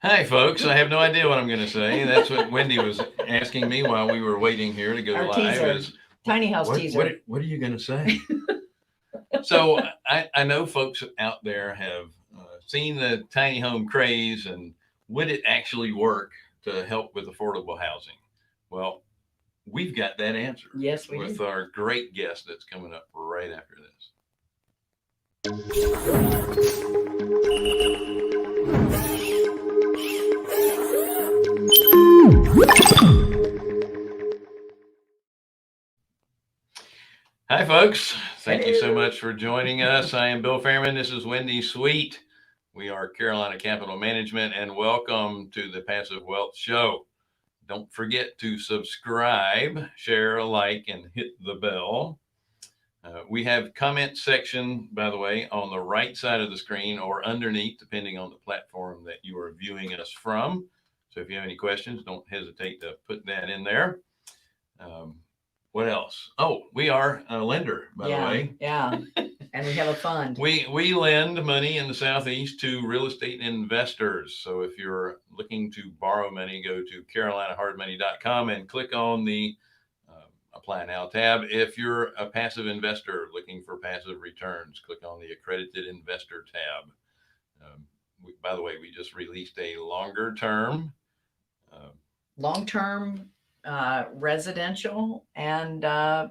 Hi, folks. I have no idea what I'm going to say. That's what Wendy was asking me while we were waiting here to go Our live. teaser. Is Tiny house what, teaser. what are you going to say? So I know folks out there have seen the tiny home craze, and would it actually work to help with affordable housing? Well, we've got that answer Yes, we with do. our great guest that's coming up right after this. Hi, folks. Thank you so much for joining us. I am Bill Fairman. This is Wendy Sweet. We are Carolina Capital Management, and welcome to the Passive Wealth Show. Don't forget to subscribe, share, like, and hit the bell. We have comment section, by the way, on the right side of the screen or underneath, depending on the platform that you are viewing us from. So if you have any questions, don't hesitate to put that in there. What else? Oh, we are a lender, by the way. Yeah. And we have a fund. We lend money in the Southeast to real estate investors. So if you're looking to borrow money, go to carolinahardmoney.com and click on the Apply Now tab. If you're a passive investor looking for passive returns, click on the Accredited Investor tab. By the way, we just released a longer term residential and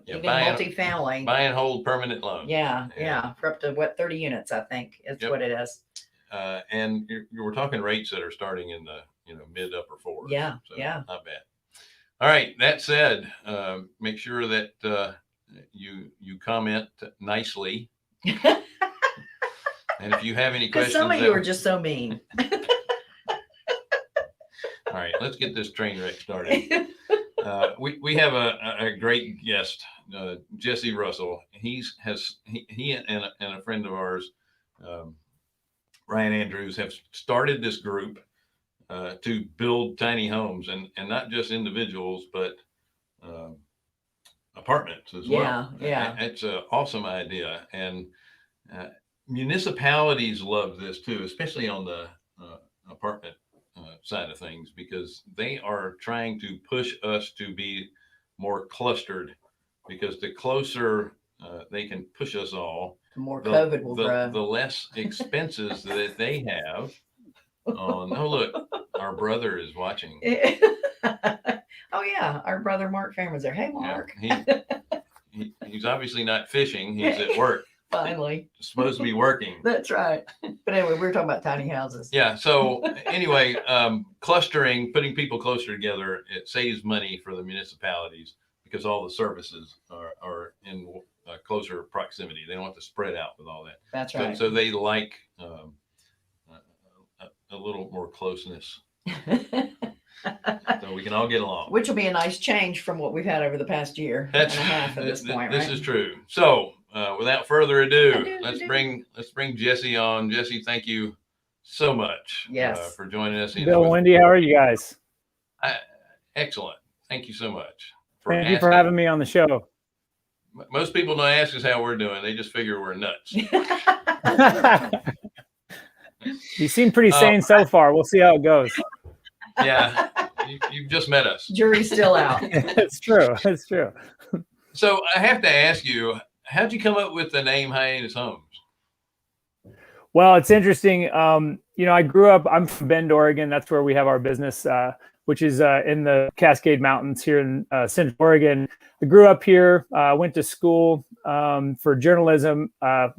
even buy multifamily. Buy and hold permanent loan. Yeah. For up to 30 units, I think is what it is. And we're talking rates that are starting in the mid upper fours. Yeah. So not bad. All right. That said, make sure that you comment nicely. And if you have any questions, some of you are just so mean. All right, let's get this train wreck started. We have a great guest, Jesse Russell. He and a friend of ours, Ryan Andrews, have started this group to build tiny homes, and not just individuals, but apartments as well. Yeah. It's an awesome idea, and municipalities love this too, especially on the apartment side of things, because they are trying to push us to be more clustered, because the closer they can push us all, the more COVID will grow. The less expenses that they have on. Oh, look, our brother is watching. Oh yeah, our brother Mark Fairman's there. Hey, Mark. Yeah, he's obviously not fishing. He's at work. Finally. Supposed to be working. That's right. But anyway, we were talking about tiny houses. Yeah. So anyway, clustering, putting people closer together, it saves money for the municipalities because all the services are in closer proximity. They don't have to spread out with all that. That's right. So they like a little more closeness. So we can all get along. Which will be a nice change from what we've had over the past year and a half at this point, This right? is true. So without further ado, let's bring Jesse on. Jesse, thank you so much for joining us. Bill, Wendy, how are you guys? Excellent. Thank you so much. Thank you for having me on the show. Most people don't ask us how we're doing. They just figure we're nuts. You seem pretty sane so far. We'll see how it goes. Yeah, you've just met us. Jury's still out. It's true. It's true. So I have to ask you, how'd you come up with the name Hiatus Homes? Well, it's interesting. I grew up, I'm from Bend, Oregon. That's where we have our business, which is in the Cascade Mountains here in Central Oregon. I grew up here, went to school for journalism.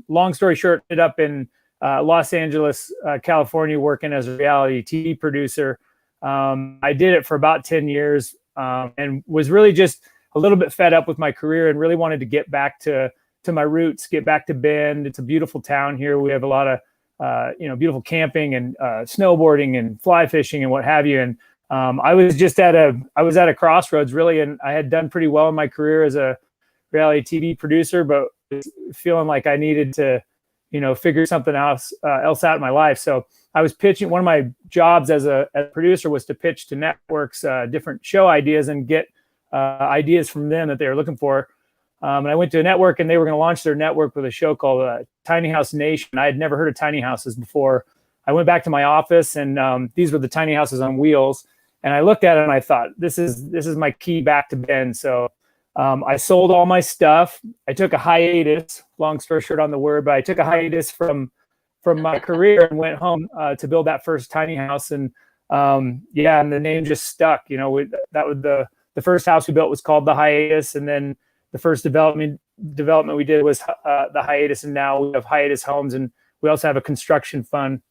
Long story short, ended up in Los Angeles, California, working as a reality TV producer. I did it for about 10 years and was really just a little bit fed up with my career and really wanted to get back to my roots, get back to Bend. It's a beautiful town here. We have a lot of, beautiful camping and snowboarding and fly fishing and what have you. And I was at a crossroads really, and I had done pretty well in my career as a reality TV producer, but feeling like I needed to, figure something else out in my life. So I was pitching. One of my jobs as a producer was to pitch to networks different show ideas and get ideas from them that they were looking for. And I went to a network, and they were going to launch their network with a show called Tiny House Nation. I had never heard of tiny houses before. I went back to my office, and these were the tiny houses on wheels. And I looked at it and I thought, this is my key back to Bend. So I sold all my stuff. I took a hiatus, long story short on the word, but I took a hiatus from my career and went home to build that first tiny house. And and the name just stuck. That was the first house we built was called the Hiatus. And then the first development we did was the Hiatus. And now we have Hiatus Homes. And we also have a construction fund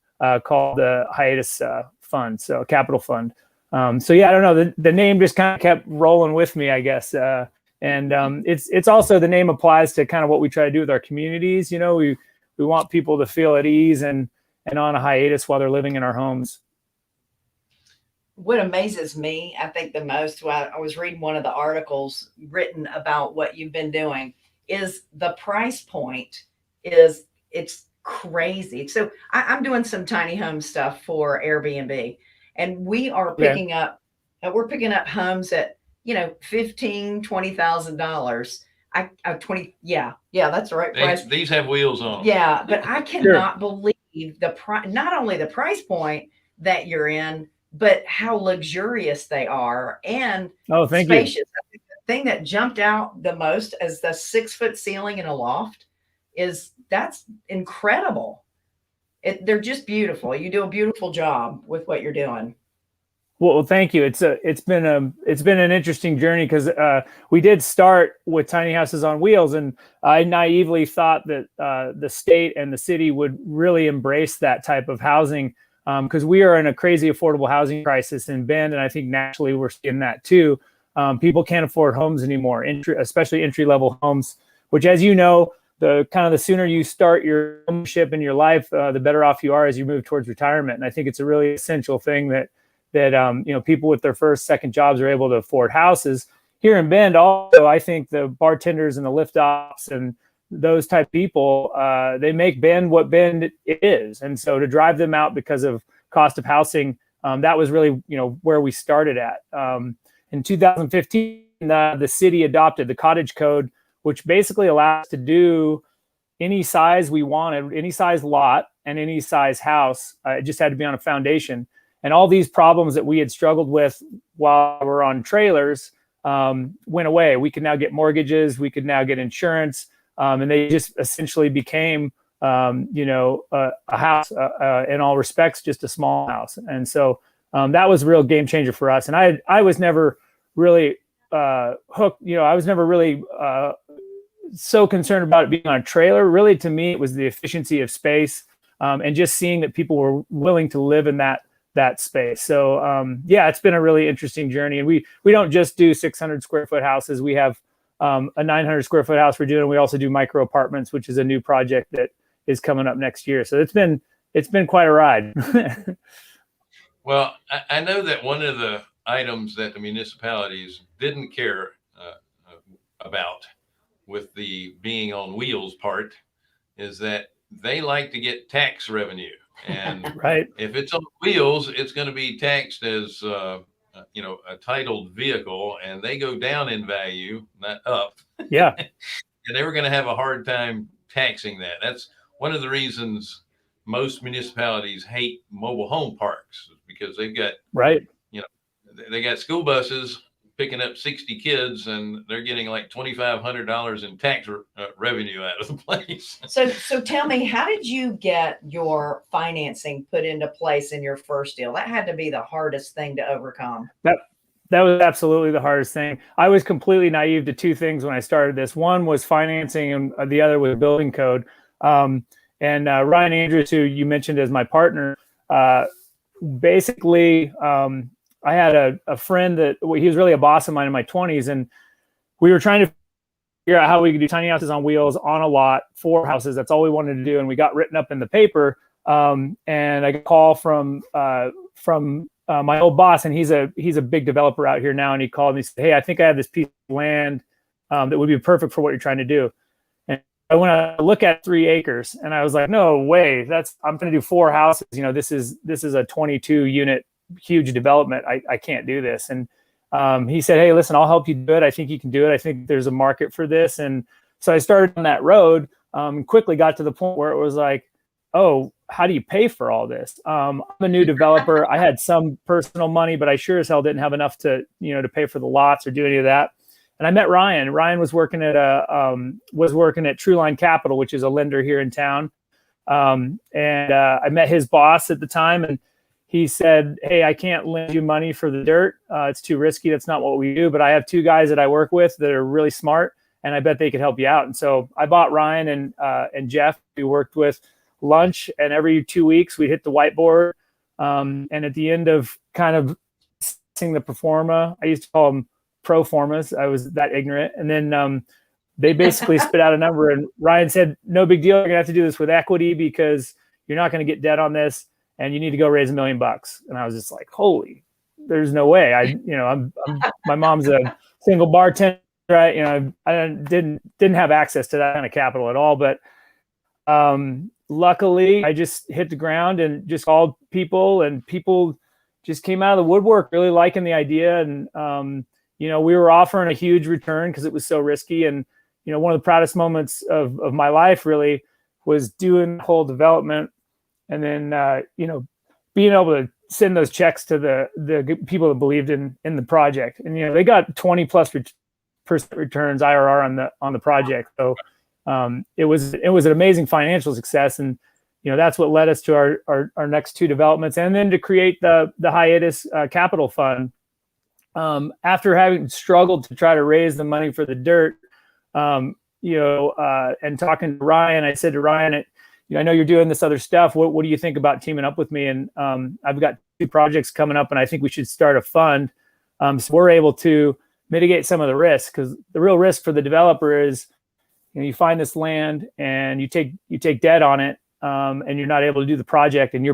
called the Hiatus Fund, so a capital fund. I don't know. The name just kind of kept rolling with me, I guess. It's also, the name applies to kind of what we try to do with our communities. We want people to feel at ease and on a hiatus while they're living in our homes. What amazes me, I think the most, while I was reading one of the articles written about what you've been doing, is the price point it's crazy. So I'm doing some tiny home stuff for Airbnb. And we are picking up homes at, $15,000-$20,000. That's the right price. These have wheels on. Yeah, but I cannot believe the price, not only the price point that you're in, but how luxurious they are and spacious. You. I think the thing that jumped out the most as the 6-foot ceiling in a loft that's incredible. They're just beautiful. You do a beautiful job with what you're doing. Well, thank you. It's been an interesting journey because we did start with tiny houses on wheels, and I naively thought that the state and the city would really embrace that type of housing because we are in a crazy affordable housing crisis in Bend, and I think nationally we're seeing that too. People can't afford homes anymore, especially entry-level homes, which, as you know, the sooner you start your ownership in your life, the better off you are as you move towards retirement. And I think it's a really essential thing that people with their first, second jobs are able to afford houses. Here in Bend, also, I think the bartenders and the lift ops and those type people, they make Bend what Bend is. And so to drive them out because of cost of housing, that was really, where we started at. In 2015, the city adopted the cottage code, which basically allows us to do any size we wanted, any size lot and any size house. It just had to be on a foundation. And all these problems that we had struggled with while we were on trailers went away. We could now get mortgages, we could now get insurance, and they just essentially became, a house in all respects, just a small house. And so that was a real game changer for us. And I was never really hooked. I was never really so concerned about it being on a trailer. Really, to me, it was the efficiency of space and just seeing that people were willing to live in that space. So it's been a really interesting journey. And we don't just do 600 square foot houses. We have a 900 square foot house we're doing. We also do micro apartments, which is a new project that is coming up next year. So it's been quite a ride. Well, I know that one of the items that the municipalities didn't care about with the being on wheels part is that they like to get tax revenue. And right. If it's on wheels, it's going to be taxed as a titled vehicle, and they go down in value, not up. Yeah. And they were going to have a hard time taxing that. That's one of the reasons most municipalities hate mobile home parks, because they've got they got school buses picking up 60 kids, and they're getting like $2,500 in tax revenue out of the place. So tell me, how did you get your financing put into place in your first deal? That had to be the hardest thing to overcome. That was absolutely the hardest thing. I was completely naive to two things when I started this. One was financing, and the other was building code. And Ryan Andrews, who you mentioned as my partner, basically, I had a friend that he was really a boss of mine in my 20s, and we were trying to figure out how we could do tiny houses on wheels on a lot, 4 houses. That's all we wanted to do, and we got written up in the paper. And I got a call from my old boss, and he's a big developer out here now. And he called me and said, "Hey, I think I have this piece of land that would be perfect for what you're trying to do." And I went to look at 3 acres, and I was like, "No way! I'm going to do 4 houses. This is a 22 unit." Huge development. I can't do this. And he said, "Hey, listen, I'll help you do it. I think you can do it. I think there's a market for this." And so I started on that road and quickly got to the point where it was like, oh, how do you pay for all this? I'm a new developer. I had some personal money, but I sure as hell didn't have enough to, to pay for the lots or do any of that. And I met Ryan. Ryan was working at True Line Capital, which is a lender here in town. And I met his boss at the time, and he said, "Hey, I can't lend you money for the dirt. It's too risky. That's not what we do. But I have two guys that I work with that are really smart, and I bet they could help you out." And so I bought Ryan and Jeff. We worked with lunch, and every 2 weeks we hit the whiteboard. And at the end of kind of seeing the pro forma, I used to call them pro formas. I was that ignorant. And then they basically spit out a number, and Ryan said, "No big deal. You're gonna have to do this with equity because you're not going to get debt on this, and you need to go raise $1 million." And I was just like, "Holy, there's no way." I'm my mom's a single bartender, right? I didn't have access to that kind of capital at all. But luckily, I just hit the ground and just called people, and people just came out of the woodwork really liking the idea. And we were offering a huge return because it was so risky. And one of the proudest moments of my life really was doing the whole development, and then being able to send those checks to the people that believed in the project. And they got 20+% returns IRR on the project. So it was an amazing financial success, and that's what led us to our next two developments, and then to create the Hiatus Capital Fund. After having struggled to try to raise the money for the dirt, and talking to Ryan, I said to Ryan, I know you're doing this other stuff. What do you think about teaming up with me? And I've got 2 projects coming up, and I think we should start a fund. So we're able to mitigate some of the risk, because the real risk for the developer is, you find this land and you take debt on it, and you're not able to do the project, and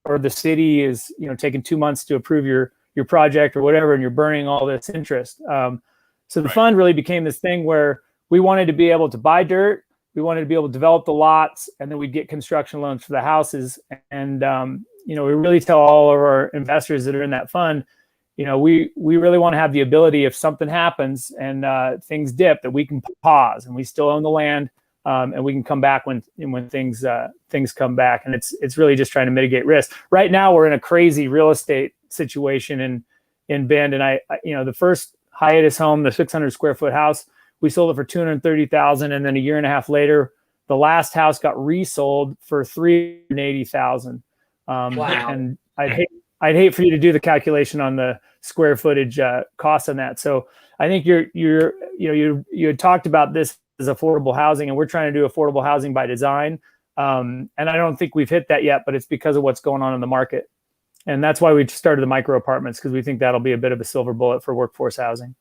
or the city is taking 2 months to approve your project or whatever, and you're burning all this interest. So the fund really became this thing where we wanted to be able to buy dirt, we wanted to be able to develop the lots, and then we'd get construction loans for the houses. And we really tell all of our investors that are in that fund, we really want to have the ability, if something happens and things dip, that we can pause and we still own the land, and we can come back when things come back. And it's really just trying to mitigate risk. Right now, we're in a crazy real estate situation in Bend, and I the first Hiatus home, the 600 square foot house, we sold it for $230,000, and then a year and a half later, the last house got resold for $380,000. Wow. And I'd hate for you to do the calculation on the square footage cost on that. So I think you had talked about this as affordable housing, and we're trying to do affordable housing by design. And I don't think we've hit that yet, but it's because of what's going on in the market. And that's why we started the micro apartments, because we think that'll be a bit of a silver bullet for workforce housing.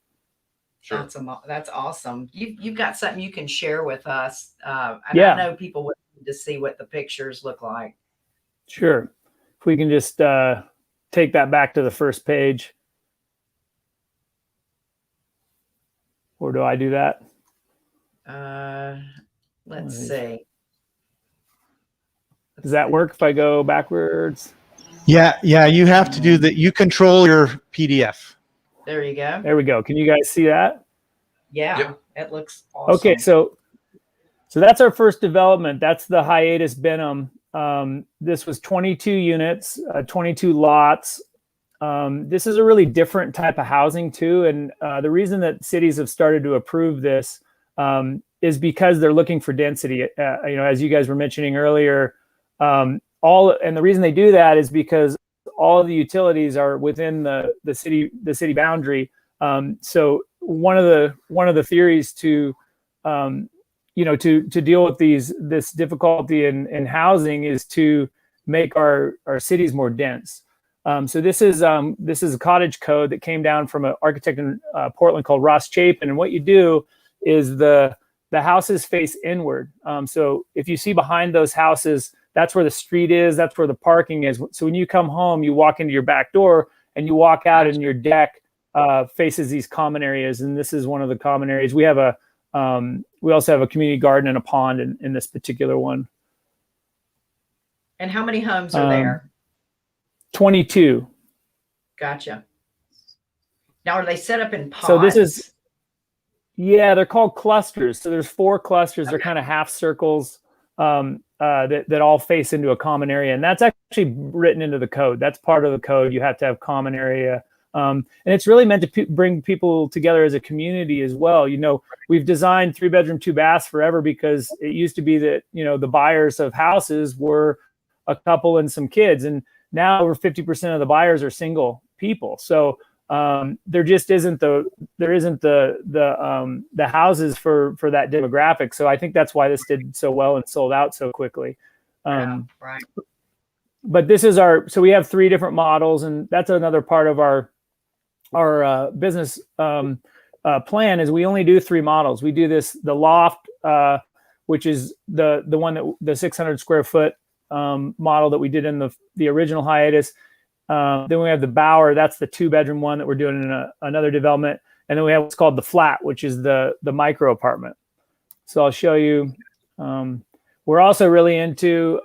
Sure. That's awesome. You've got something you can share with us. And Yeah. I know people would need to see what the pictures look like. Sure. If we can just take that back to the first page. Or do I do that? Let's see. Does that work if I go backwards? Yeah, you have to do that. You control your PDF. There you go. There we go. Can you guys see that? Yeah, Yep. It looks awesome. Okay, so that's our first development. That's the Hiatus Benham. This was 22 units, 22 lots. This is a really different type of housing too. And the reason that cities have started to approve this is because they're looking for density. As you guys were mentioning earlier, and the reason they do that is because all of the utilities are within the city boundary. So one of the theories to deal with this difficulty in housing is to make our cities more dense. So this is a cottage code that came down from an architect in Portland called Ross Chapin. And what you do is the houses face inward. So if you see behind those houses, that's where the street is, that's where the parking is. So when you come home, you walk into your back door and you walk out, and your deck faces these common areas. And this is one of the common areas. We have we also have a community garden and a pond in this particular one. And how many homes are there? 22. Gotcha. Now, are they set up in pods? So this is, they're called clusters. So there's 4 clusters. They're kind of half circles. that all face into a common area. And that's actually written into the code. That's part of the code. You have to have common area. And it's really meant to bring people together as a community as well. We've designed 3-bedroom, 2 baths forever because it used to be that, the buyers of houses were a couple and some kids. And now over 50% of the buyers are single people. So there just isn't the houses for that demographic. So I think that's why this did so well and sold out so quickly. Right. But this is so we have 3 different models, and that's another part of our business plan is we only do 3 models. We do the loft, which is the one that the 600 square foot model that we did in the original Hiatus. Then we have the Bower. That's the 2-bedroom one that we're doing in another development. And then we have what's called the Flat, which is the micro apartment. So I'll show you. We're also really into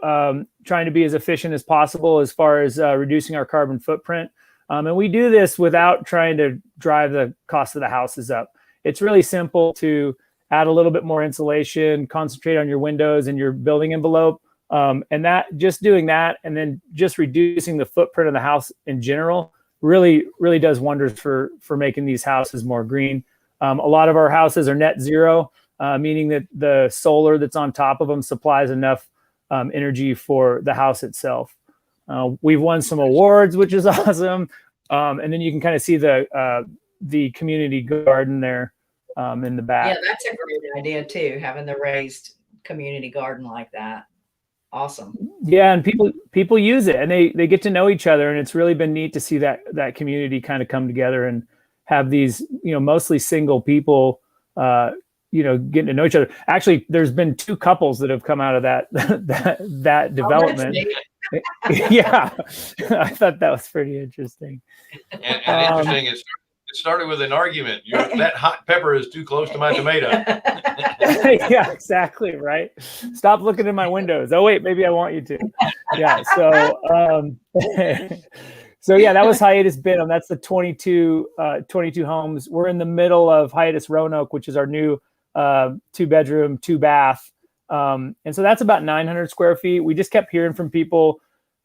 trying to be as efficient as possible as far as reducing our carbon footprint. And we do this without trying to drive the cost of the houses up. It's really simple to add a little bit more insulation, concentrate on your windows and your building envelope. And just doing that and then just reducing the footprint of the house in general really does wonders for making these houses more green. A lot of our houses are net zero, meaning that the solar that's on top of them supplies enough energy for the house itself. We've won some awards, which is awesome. And then you can kind of see the community garden there in the back. Yeah, that's a great idea too, having the raised community garden like that. Awesome. Yeah, and people use it and they get to know each other, and it's really been neat to see that community kind of come together and have these, mostly single people, getting to know each other. Actually, there's been 2 couples that have come out of that development. Yeah, I thought that was pretty interesting. And interesting, it started with an argument. That hot pepper is too close to my tomato. Yeah, exactly. Right. Stop looking in my windows. Oh, wait, maybe I want you to. Yeah. So yeah, that was Hiatus Benham. That's the 22 homes. We're in the middle of Hiatus Roanoke, which is our new 2-bedroom, 2 bath. And so that's about 900 square feet. We just kept hearing from people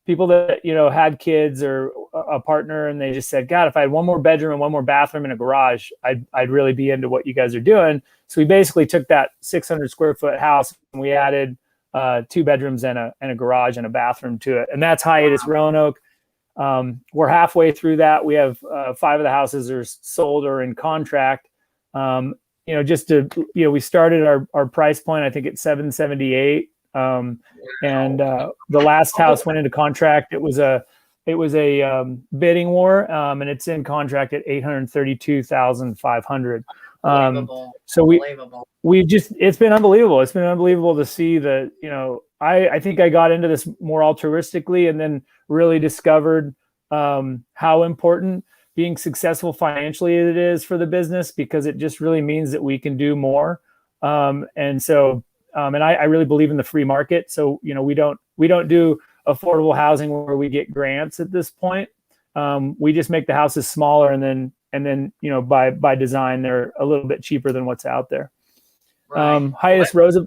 that, had kids or a partner, and they just said, God, if I had 1 more bedroom and 1 more bathroom and a garage, I'd really be into what you guys are doing. So we basically took that 600 square foot house and we added 2 bedrooms and a garage and a bathroom to it. And that's Hiatus Roanoke. We're halfway through that. We have 5 of the houses are sold or in contract. We started our price point, I think at $778. And the last house went into contract. It was a bidding war, and it's in contract at $832,500. So it's been unbelievable. It's been unbelievable to see that, I think I got into this more altruistically and then really discovered how important being successful financially it is for the business, because it just really means that we can do more. And I really believe in the free market. So, we don't do affordable housing where we get grants at this point. We just make the houses smaller, and then by design, they're a little bit cheaper than what's out there. Right. Hiatus Rosa.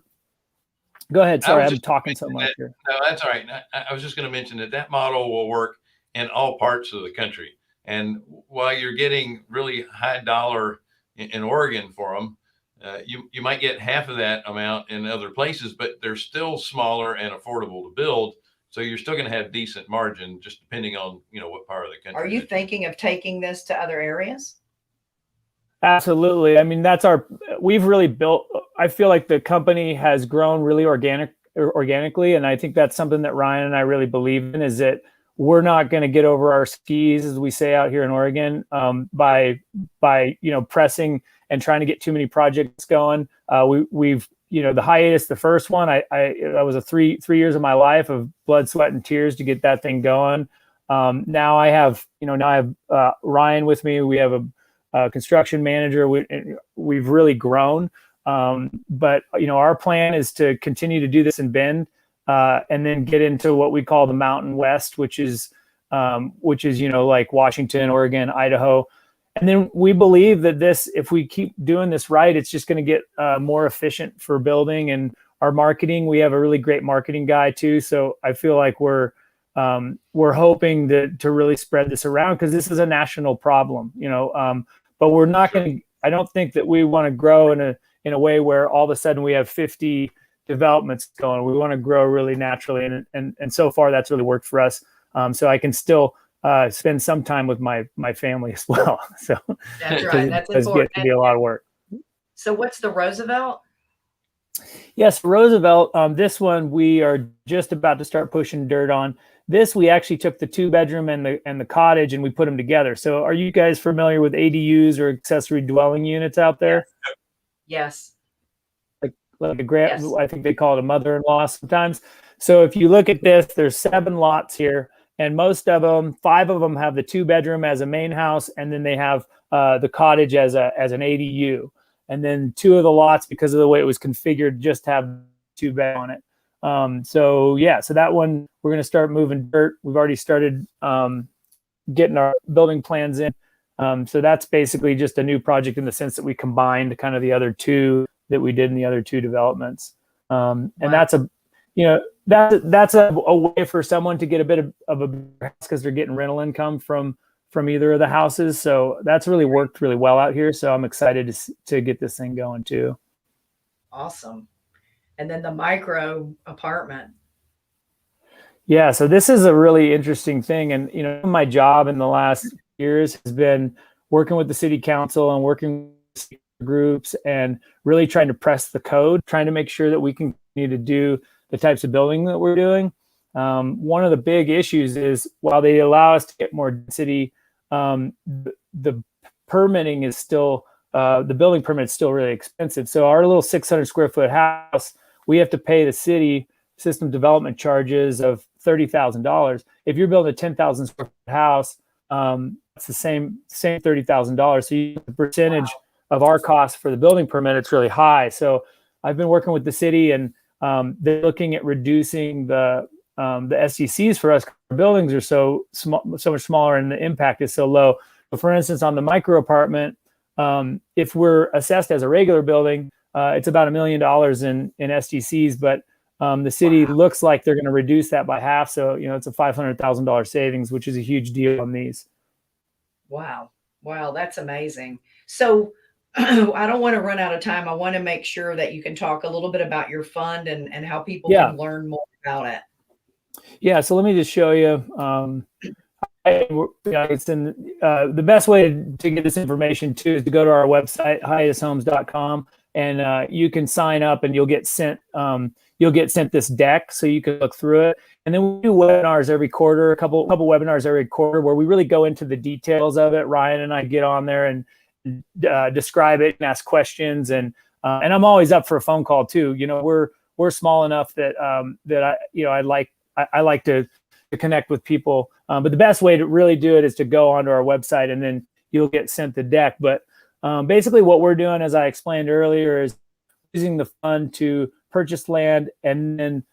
Go ahead. Sorry, I'm talking so much here. No, that's all right. I was just going to mention that model will work in all parts of the country. And while you're getting really high dollar in Oregon for them, you might get half of that amount in other places, but they're still smaller and affordable to build. So you're still going to have decent margin, just depending on, what part of the country. Are you thinking of taking this to other areas? Absolutely. I mean, we've really built, I feel like the company has grown really organically. And I think that's something that Ryan and I really believe in, is that we're not going to get over our skis, as we say out here in Oregon, by pressing and trying to get too many projects going. We've the Hiatus, the first one, that was a three years of my life of blood, sweat, and tears to get that thing going. Now I have Ryan with me. We have a construction manager. We've really grown. But our plan is to continue to do this in Bend, and then get into what we call the Mountain West, which is like Washington, Oregon, Idaho. And then we believe that if we keep doing this right, it's just going to get more efficient for building. And our marketing. We have a really great marketing guy too. So I feel like we're hoping to really spread this around, because this is a national problem, but we're not going to, I don't think that we want to grow in a way where all of a sudden we have 50 developments going. We want to grow really naturally. And so far that's really worked for us. So I can still spend some time with my family as well. So that's right. That's it important. to be a lot of work. So what's the Roosevelt? Yes, Roosevelt. This one we are just about to start pushing dirt on. This, we actually took the 2-bedroom and the cottage and we put them together. So are you guys familiar with ADUs or accessory dwelling units out there? Yes. Like yes. I think they call it a mother-in-law sometimes. So if you look at this, there's 7 lots here, and most of them, 5 of them have the 2-bedroom as a main house, and then they have the cottage as an ADU. And then 2 of the lots, because of the way it was configured, just have 2-bed on it. So that one, we're going to start moving dirt. We've already started getting our building plans in. So that's basically just a new project in the sense that we combined kind of the other 2 that we did in the other 2 developments. And that's that's a way for someone to get a bit of a house, because they're getting rental income from either of the houses. So that's really worked really well out here. So I'm excited to get this thing going too. Awesome. And then the micro apartment. Yeah. So this is a really interesting thing. And, my job in the last years has been working with the city council and working with groups and really trying to press the code, trying to make sure that we can continue to do the types of building that we're doing. One of the big issues is, while they allow us to get more density, the permitting is still, the building permit is still really expensive. So our little 600 square foot house, we have to pay the city system development charges of $30,000. If you're building a 10,000 square foot house, it's the same $30,000. So the percentage of our cost for the building permit, it's really high. So I've been working with the city, and they're looking at reducing the SDCs for us. Our buildings are so much smaller, and the impact is so low. But for instance, on the micro apartment, if we're assessed as a regular building, it's about $1 million in SDCs, but the city looks like they're going to reduce that by half. So, it's a $500,000 savings, which is a huge deal on these. Wow. That's amazing. So I don't want to run out of time. I want to make sure that you can talk a little bit about your fund and how people can learn more about it. Yeah. So let me just show you. It's in the best way to get this information too is to go to our website, hiatushomes.com, and you can sign up and you'll get sent this deck so you can look through it. And then we do webinars every quarter, a couple webinars every quarter, where we really go into the details of it. Ryan and I get on there and describe it and ask questions, and I'm always up for a phone call too. We're small enough that I like to connect with people. But the best way to really do it is to go onto our website, and then you'll get sent the deck. But basically what we're doing, as I explained earlier, is using the fund to purchase land and then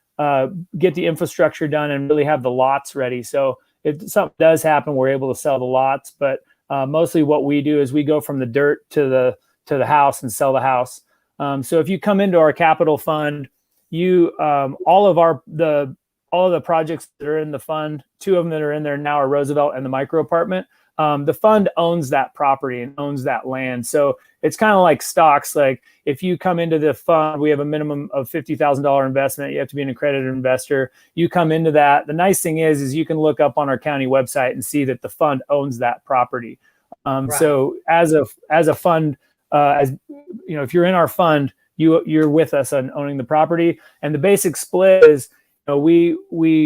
get the infrastructure done and really have the lots ready. So if something does happen, we're able to sell the lots. But mostly what we do is we go from the dirt to the house and sell the house. So if you come into our capital fund, all of the projects that are in the fund, 2 of them that are in there now are Roosevelt and the micro apartment. The fund owns that property and owns that land. So it's kind of like stocks. Like if you come into the fund, we have a minimum of $50,000 investment. You have to be an accredited investor. You come into that. The nice thing is you can look up on our county website and see that the fund owns that property. So as a fund, if you're in our fund, you're with us on owning the property. And the basic split is, we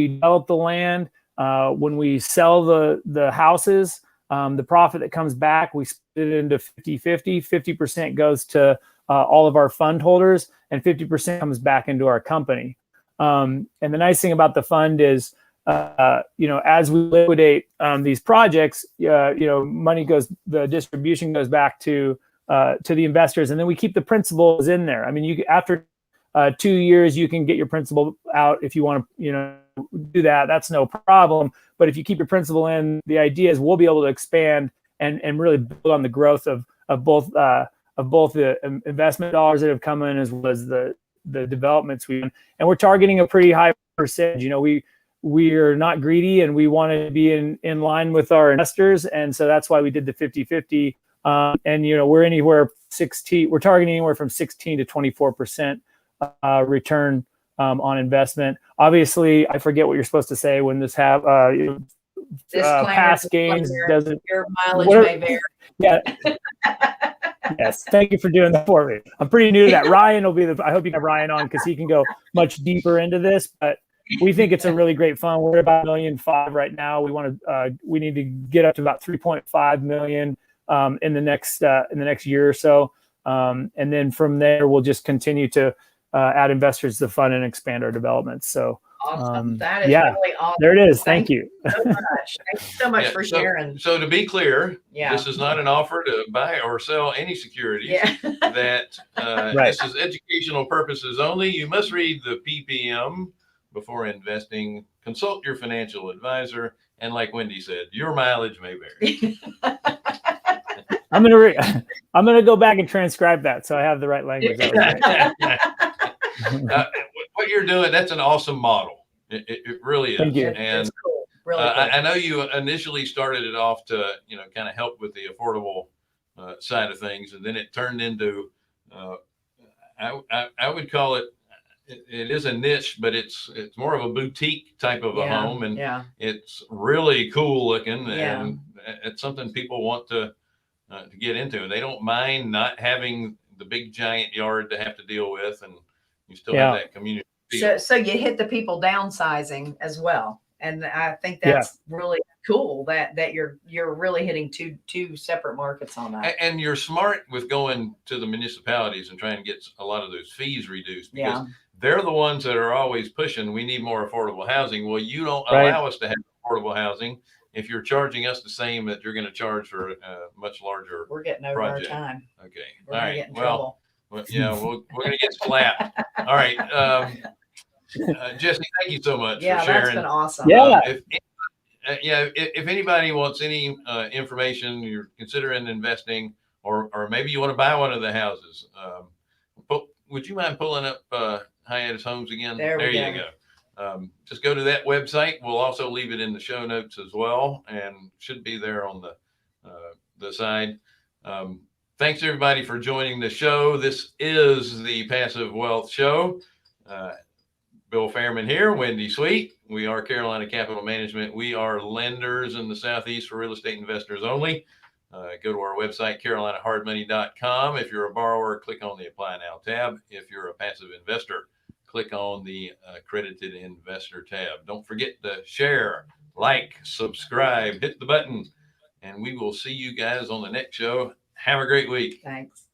develop the land. When we sell the houses, the profit that comes back, we split it into 50-50. 50% goes to all of our fund holders, and 50% comes back into our company. And the nice thing about the fund is, as we liquidate these projects, the distribution goes back to the investors, and then we keep the principals in there. I mean, after 2 years, you can get your principal out if you want to, do that. That's no problem. But if you keep your principal in, the idea is we'll be able to expand and really build on the growth of both the investment dollars that have come in, as well as the the developments and we're targeting a pretty high percentage. You know, we are not greedy, and we want to be in line with our investors, and so that's why we did the 50-50. And you know, we're targeting anywhere from 16 to 24% return on investment. Obviously, I forget what you're supposed to say when this past gains doesn't, your mileage may vary. Yeah. Yes. Thank you for doing that for me. I'm pretty new to that. Ryan will be I hope you have Ryan on, because he can go much deeper into this, but we think it's a really great fund. We're about $1.5 million right now. We need to get up to about 3.5 million in the next year or so. And then from there, we'll just continue to add investors to the fund and expand our developments. So awesome. That is really awesome. There it is. Thank you so much. Thank you so much for sharing. So to be clear, this is not an offer to buy or sell any securities. That This is educational purposes only. You must read the PPM before investing. Consult your financial advisor, and like Wendy said, your mileage may vary. I'm gonna go back and transcribe that so I have the right language. What you're doing, that's an awesome model. It really is. Thank you. And cool. Really cool. I know you initially started it off to, you know, kind of help with the affordable side of things, and then it turned into I would call it is a niche, but it's more of a boutique type of a home, and it's really cool looking, and it's something people want to get into, and they don't mind not having the big giant yard to have to deal with, and you still have that community feel. So you hit the people downsizing as well, and I think that's really cool that you're really hitting two separate markets on that. And you're smart with going to the municipalities and trying to get a lot of those fees reduced, because they're the ones that are always pushing, we need more affordable housing. Well, you don't allow us to have affordable housing if you're charging us the same that you're going to charge for a much larger We're getting over project. Our time. Okay. We're all right. Get in well, trouble. we're going to get slapped. All right. Jesse, thank you so much for sharing. That's been awesome. If anybody wants any information, you're considering investing, or maybe you want to buy one of the houses, would you mind pulling up Hiatus Homes again? There you go. Just go to that website. We'll also leave it in the show notes as well, and should be there on the side. Thanks everybody for joining the show. This is the Passive Wealth Show. Bill Fairman here, Wendy Sweet. We are Carolina Capital Management. We are lenders in the Southeast for real estate investors only. Go to our website, carolinahardmoney.com. If you're a borrower, click on the Apply Now tab. If you're a passive investor, click on the Accredited Investor tab. Don't forget to share, like, subscribe, hit the button, and we will see you guys on the next show. Have a great week. Thanks.